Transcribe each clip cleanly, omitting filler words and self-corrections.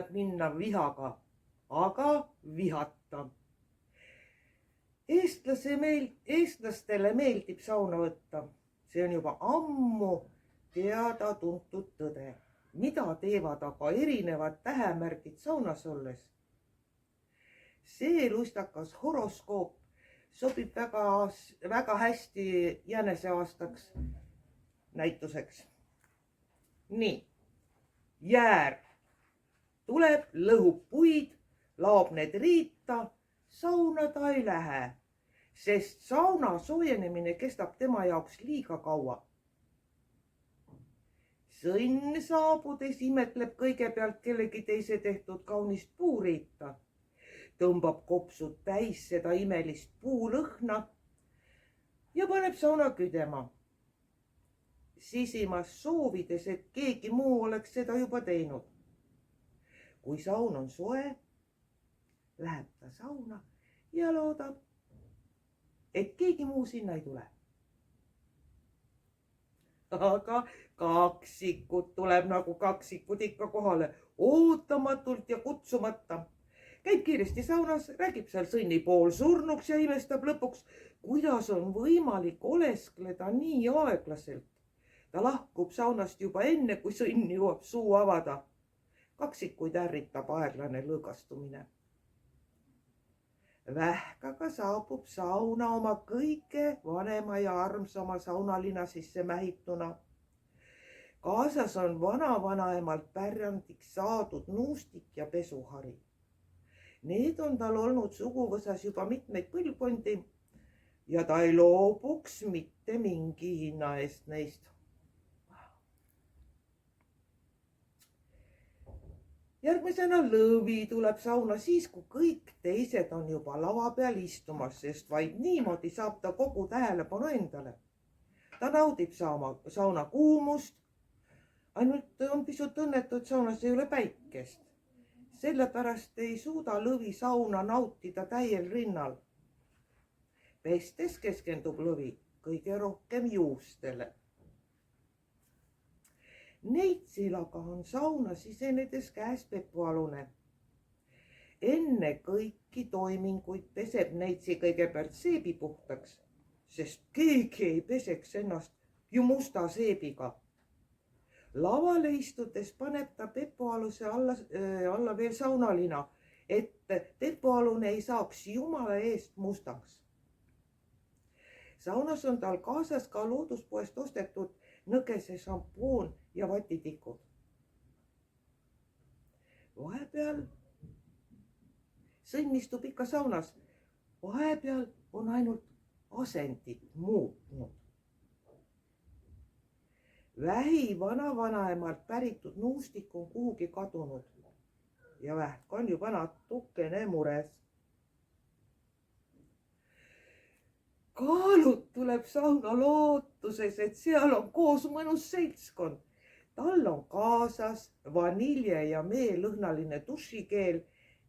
tuleb minna vihaga, aga vihata. Eestlastele meeldib sauna võtta. See on juba ammu teada-tuntud tõde. Mida teevad aga erinevad tähemärgid saunas olles? See lustakas horoskoop sobib väga hästi jäneseaastaks näituseks. Nii, jäär tuleb, lõhub puid, laob need riita, sauna ta ei lähe, sest sauna soojenemine kestab tema jaoks liiga kaua. Sõnn saabudes imetleb kõigepealt kellegi teise tehtud kaunist puuriita, tõmbab kopsud täis seda imelist puulõhna ja paneb sauna küdema. Sisimas soovides, et keegi muu oleks seda juba teinud. Kui saun on soe, läheb ta sauna ja loodab, et keegi muu sinna ei tule. Aga kaksikud tuleb nagu kaksikud ikka kohale, ootamatult ja kutsumata. Käib kiiresti saunas, räägib seal sõnni pool surnuks ja imestab lõpuks, kuidas on võimalik oleskleda nii aeglaselt. Ta lahkub saunast juba enne, kui sõnn jõuab suu avada. Kaksikuid ärritab aeglane lõõgastumine. Vähkaga saabub sauna oma kõige vanema ja armsama saunalina sisse mähituna. Kaasas on vana-vanaemalt pärjandiks saadud nuustik ja pesuhari. Need on tal olnud suguvõsas juba mitmeid põlvkondi ja ta ei loobuks mitte mingi hinna eest neist. Järgmisena lõvi tuleb sauna siis, kui kõik teised on juba lava peal istumas, sest vaid niimoodi saab ta kogu tähelepanu endale. Ta naudib sauna kuumust, ainult on pisut õnnetu, et saunas ei ole päikest. Sellepärast ei suuda lõvi sauna nautida täiel rinnal. Pestes keskendub lõvi kõige rohkem juustele. Neitsil aga on sauna sisenedes käes pepualune. Enne kõiki toiminguid peseb neitsi kõigepealt seebi puhtaks, sest keegi ei peseks ennast ju musta seebiga. Lavale istudes paneb ta pepualuse alla veel saunalina, et pepualune ei saaks jumala eest mustaks. Saunas on tal kaasas ka looduspoest ostetud nõgese šampoon ja vatitikud. Vahepeal sõnn istub ikka saunas. Vahepeal on ainult asendid muutnud. Vähi vana-vanaemalt päritud nuustik on kuhugi kadunud ja vähk on juba natukene mures. Kaalut tuleb sauna lootuses, et seal on koos mõnus seltskond. Tal on kaasas vanilje ja meelõhnaline dušikeel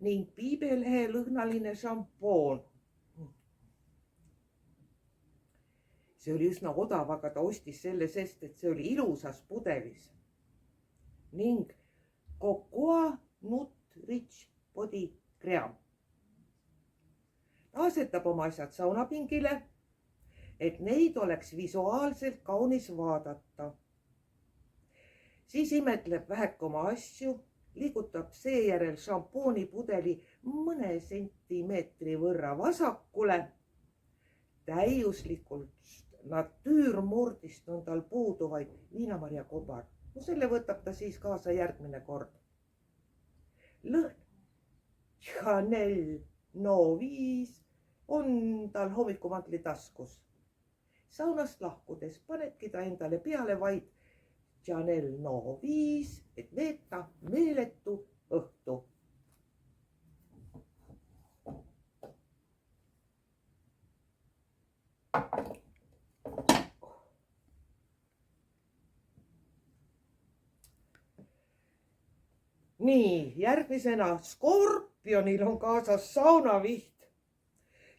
ning piibelehe lõhnaline šampoon. See oli üsna odav, aga ta ostis selle sest, et see oli ilusas pudelis. Ning Cocoa Nut Rich Body Cream. Ta asetab oma asjad saunapingile, et neid oleks visuaalselt kaunis vaadata. Siis imetleb vähek oma asju, liigutab seejärel šampoonipudeli mõne sentimeetri võrra vasakule. Täiuslikult natüürmordist on tal puudu vaid viinamarja kobar. Selle võtab ta siis kaasa järgmine kord. Lõhn Chanel No 5 on tal hommikumantli taskus. Saunast lahkudes panebki ta endale peale vaid Chanel No 5, et veeta meeletu õhtu. Nii, järgmisena Skorpionil on kaasas saunaviht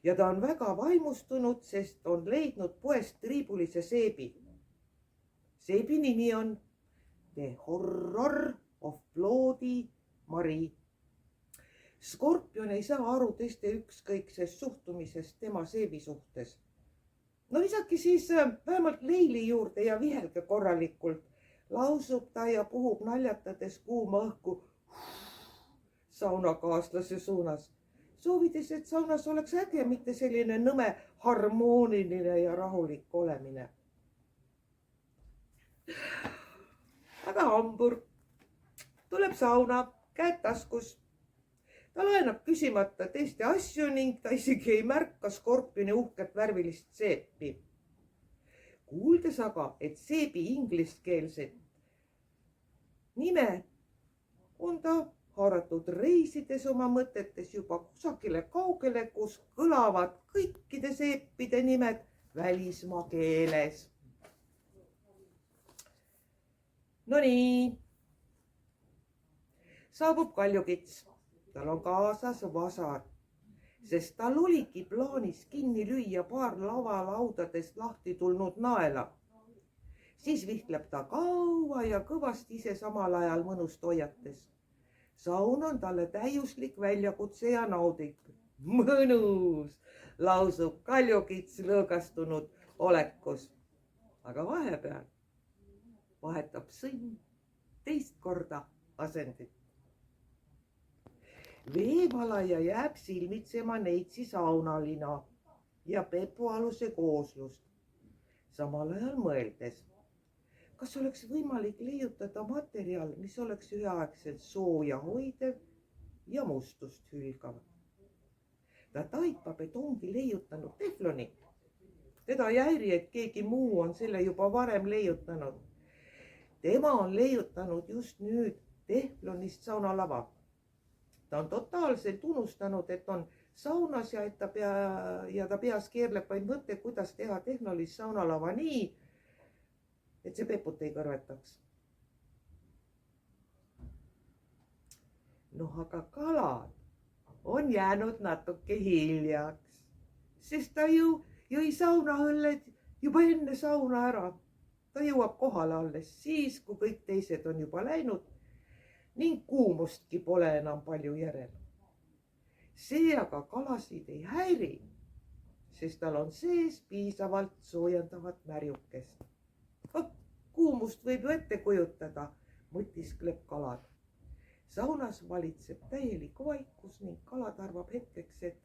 ja ta on väga vaimustunud, sest on leidnud poest triibulise seebi. Seebi nimi on The Horror of Bloody Mari. Skorpion ei saa aru teiste ükskõiksest suhtumisest tema seebi suhtes. No visake siis vähemalt leili juurde ja vihelge korralikult. Lausub ta ja puhub naljatades kuuma õhku saunakaaslase suunas. Soovides, et saunas oleks äge, mitte selline nõme harmooniline ja rahulik olemine. Aga Hamburg tuleb sauna, käed taskus. Ta laenab küsimata teiste asju ning ta isegi ei märka Skorpioni uhket värvilist seepi. Kuuldes aga, et seebi ingliskeelset nime on ta haaratud reisides oma mõtetes juba kusagile kaugele, kus kõlavad kõikide seepide nimed välismaa keeles. Nonii, saabub Kaljukits. Tal on kaasas vasar, sest tal oligi plaanis kinni lüüa paar lavalaudadest lahti tulnud naela. Siis vihkleb ta kaua ja kõvasti ise samal ajal mõnust hoiates. Saun on talle täiuslik väljakutse ja naudib. Mõnus, lausub Kaljukits lõõgastunud olekus. Aga vahepeal vahetab sõnn teist korda asendit. Veevalaja jääb silmitsema neitsi saunalina ja pepualuse kooslust. Samal ajal mõeldes, kas oleks võimalik leiutada materjal, mis oleks üheaegselt sooja hoidev ja mustust hülgav. Ta taipab, et ongi leiutanud tefloni. Teda ei häiri, et keegi muu on selle juba varem leiutanud. Tema on leiutanud just nüüd teflonist saunalava. Ta on totaalselt unustanud, et on saunas ja ta peas keerleb vaid mõte, kuidas teha tehnolist saunalava nii, et see peput ei kõrvetaks. Noh, aga kalad on jäänud natuke hiljaks, sest ta ju jõi saunaõlled juba enne sauna ära. Ta jõuab kohale alles siis, kui kõik teised on juba läinud ning kuumustki pole enam palju järel. See aga kalasid ei häiri, sest tal on sees piisavalt soojendavat märjukest. Kuumust võib ju ette kujutada, mõtiskleb kalad. Saunas valitseb täielik vaikus ning kalad arvab hetkeks, et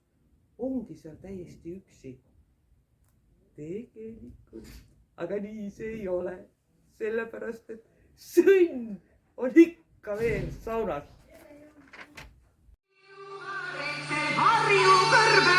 ongi seal täiesti üksi. Tegelikult, aga nii see ei ole, sellepärast et sõnn on ikka veel saunas. Harju kõrbe